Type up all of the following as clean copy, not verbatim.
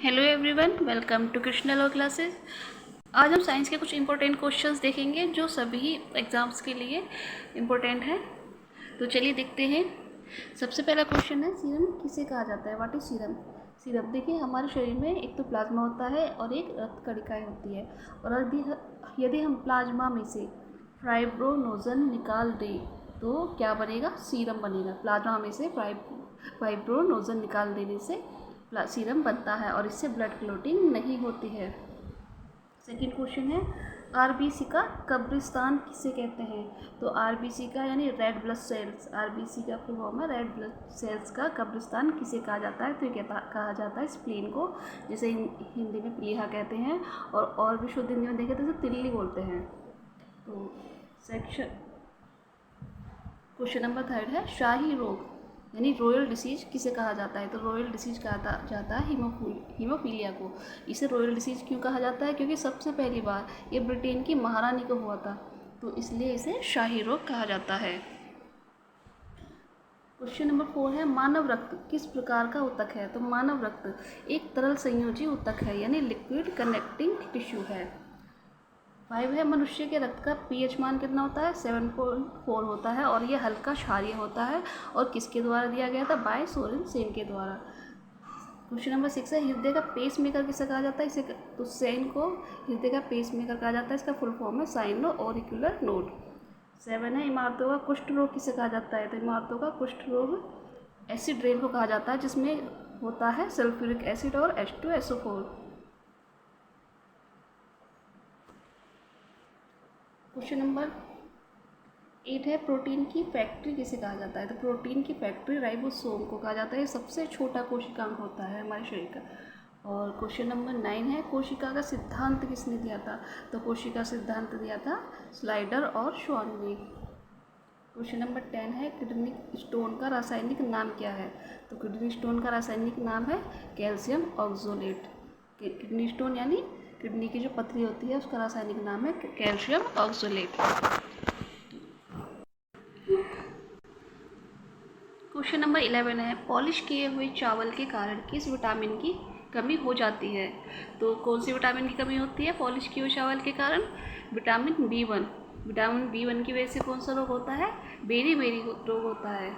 Hello everyone, welcome to Krishna law classes. आज हम science के कुछ इंपॉर्टेंट क्वेश्चंस देखेंगे जो सभी एग्जाम्स के लिए इम्पोर्टेंट हैं। तो चलिए देखते हैं। सबसे पहला क्वेश्चन है, सीरम किसे कहा जाता है? What is serum? सीरम देखिए, हमारे शरीर में एक तो प्लाज्मा होता है और एक रक्त कणिकाएँ होती है। और यदि हम प्लाज्मा में से फाइब्रोनोजन निकाल दें तो क्या बनेगा? सीरम बनेगा। प्लाज्मा में से फाइब्रोनोजन निकाल देने से सीरम बनता है और इससे ब्लड क्लॉटिंग नहीं होती है। सेकंड क्वेश्चन है, आरबीसी का कब्रिस्तान किसे कहते हैं? तो आरबीसी का यानी रेड ब्लड सेल्स, आरबीसी का फुल फॉर्म है रेड ब्लड सेल्स का कब्रिस्तान किसे कहा जाता है? तो ये कहा जाता है स्प्लीन को, जिसे हिंदी में प्लीहा कहते हैं और भी शुद्ध हिंदी में देखें तो इसे तिल्ली बोलते हैं। तो सेक्शन क्वेश्चन नंबर थर्ड है, शाही रोग यानी रॉयल डिसीज किसे कहा जाता है? तो रॉयल डिसीज कहा जाता है हीमोफीलिया को। इसे रॉयल डिसीज क्यों कहा जाता है? क्योंकि सबसे पहली बार ये ब्रिटेन की महारानी को हुआ था, तो इसलिए इसे शाही रोग कहा जाता है। क्वेश्चन नंबर 4 है, मानव रक्त किस प्रकार का ऊतक है? तो मानव रक्त एक तरल संयोजी ऊतक है यानी लिक्विड कनेक्टिंग टिश्यू है। 5 है, मनुष्य के रक्त का पीएच मान कितना होता है? 7.4 होता है और ये हल्का क्षारीय होता है। और किसके द्वारा दिया गया था? बाय सोरेन सेन के द्वारा। क्वेश्चन नंबर 6 है, हृदय का पेस मेकर किसे कहा जाता है? इसे तो सेन को हृदय का पेस मेकर कहा जाता है। इसका फुल फॉर्म है साइनो ऑरिकुलर नोड। 7 है, इमारतों का कुष्ठ रोग किसे कहा जाता है? तो इमारतों का कुष्ठ रोग एसिड रेन को कहा जाता है, जिसमें होता है सल्फ्यूरिक एसिड और H2SO4। क्वेश्चन नंबर 8 है, प्रोटीन की फैक्ट्री किसे कहा जाता है? तो प्रोटीन की फैक्ट्री राइबोसोम को कहा जाता है। ये सबसे छोटा कोशिकांग होता है हमारे शरीर का। और क्वेश्चन नंबर 9 है, कोशिका का सिद्धांत किसने दिया था? तो कोशिका सिद्धांत दिया था स्लाइडर और श्वान ने। क्वेश्चन नंबर 10 है, किडनी स्टोन का रासायनिक नाम क्या है? तो किडनी स्टोन का रासायनिक नाम है कैल्शियम ऑक्सोलेट। किडनी स्टोन यानी किडनी की जो पथरी होती है उसका रासायनिक नाम है कैल्शियम ऑक्सोलेट। क्वेश्चन नंबर 11 है, पॉलिश किए हुए चावल के कारण किस विटामिन की कमी हो जाती है? तो कौन सी विटामिन की कमी होती है पॉलिश किए हुए चावल के कारण? Vitamin B1। विटामिन B1 की वजह से कौन सा रोग होता है? बेरी बेरी रोग होता है।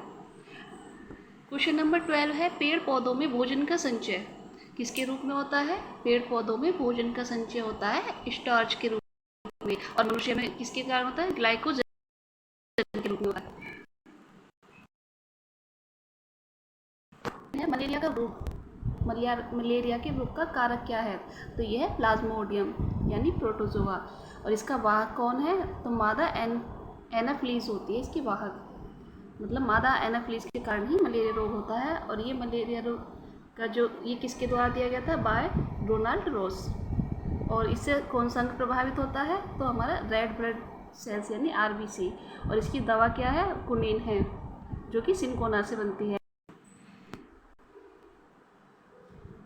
क्वेश्चन नंबर 12 है, पेड़ पौधों में भोजन का संचय किसके रूप में होता है? पेड़ पौधों में भोजन का संचय होता है स्टार्च के रूप में। और मनुष्य में किसके कारण होता है? ग्लाइकोजन के रूप में होता है। मलेरिया का रोग, मलेरिया के रोग का कारक क्या है? तो यह है प्लाज्मोडियम यानी प्रोटोजोआ। और इसका वाहक कौन है? तो मादा एनाफ्लीज होती है इसकी वाहक। मतलब मादा एनाफ्लीज के कारण ही मलेरिया रोग होता है। और ये मलेरिया रोग का ये किसके द्वारा दिया गया था? By Ronald Ross. और इससे कौन सा अंग प्रभावित होता है? तो हमारा रेड ब्लड सेल्स यानी आरबीसी। और इसकी दवा क्या है? कुनीन है, जो कि सिनकोना से बनती है।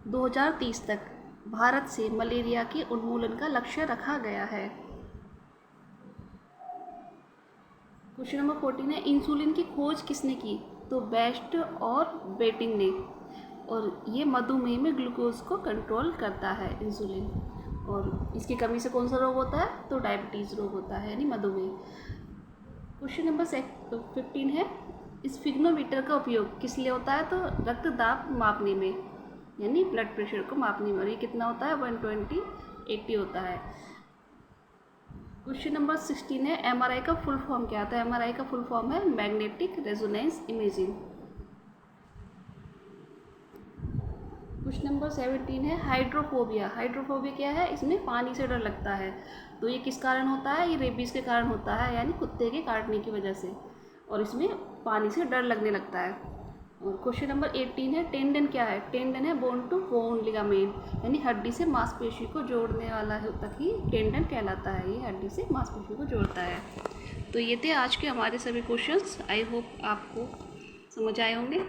2030 तक भारत से मलेरिया के उन्मूलन का लक्ष्य रखा गया है। क्वेश्चन नंबर 14 है, इंसुलिन की खोज किसने की? तो बेस्ट और बेटिंग ने। और ये मधुमेह में ग्लूकोज को कंट्रोल करता है इंसुलिन। और इसकी कमी से कौन सा रोग होता है? तो डायबिटीज़ रोग होता है यानी मधुमेह। क्वेश्चन नंबर 15 है, स्फिग्नोमीटर का उपयोग किस लिए होता है? तो रक्तदाब मापने में यानी ब्लड प्रेशर को मापने में। और ये कितना होता है? 120/80 होता है। क्वेश्चन नंबर 16 है, एमआरआई का फुल फॉर्म क्या होता है? एमआरआई का फुल फॉर्म है magnetic resonance imaging. Question number 17 है, हाइड्रोफोबिया। हाइड्रोफोबिया क्या है? इसमें पानी से डर लगता है। तो ये किस कारण होता है? ये रेबीज़ के कारण होता है यानी कुत्ते के काटने की वजह से। और इसमें पानी से डर लगने लगता है। और क्वेश्चन नंबर 18 है, टेंडन क्या है? टेंडन है बोन टू बोन लिगामेंट यानी हड्डी से मांसपेशी को जोड़ने वाला तक ही टेंडन कहलाता है। ये हड्डी से मांसपेशी को जोड़ता है। तो ये थे आज के हमारे सभी क्वेश्चंस। आई होप आपको समझ आए होंगे।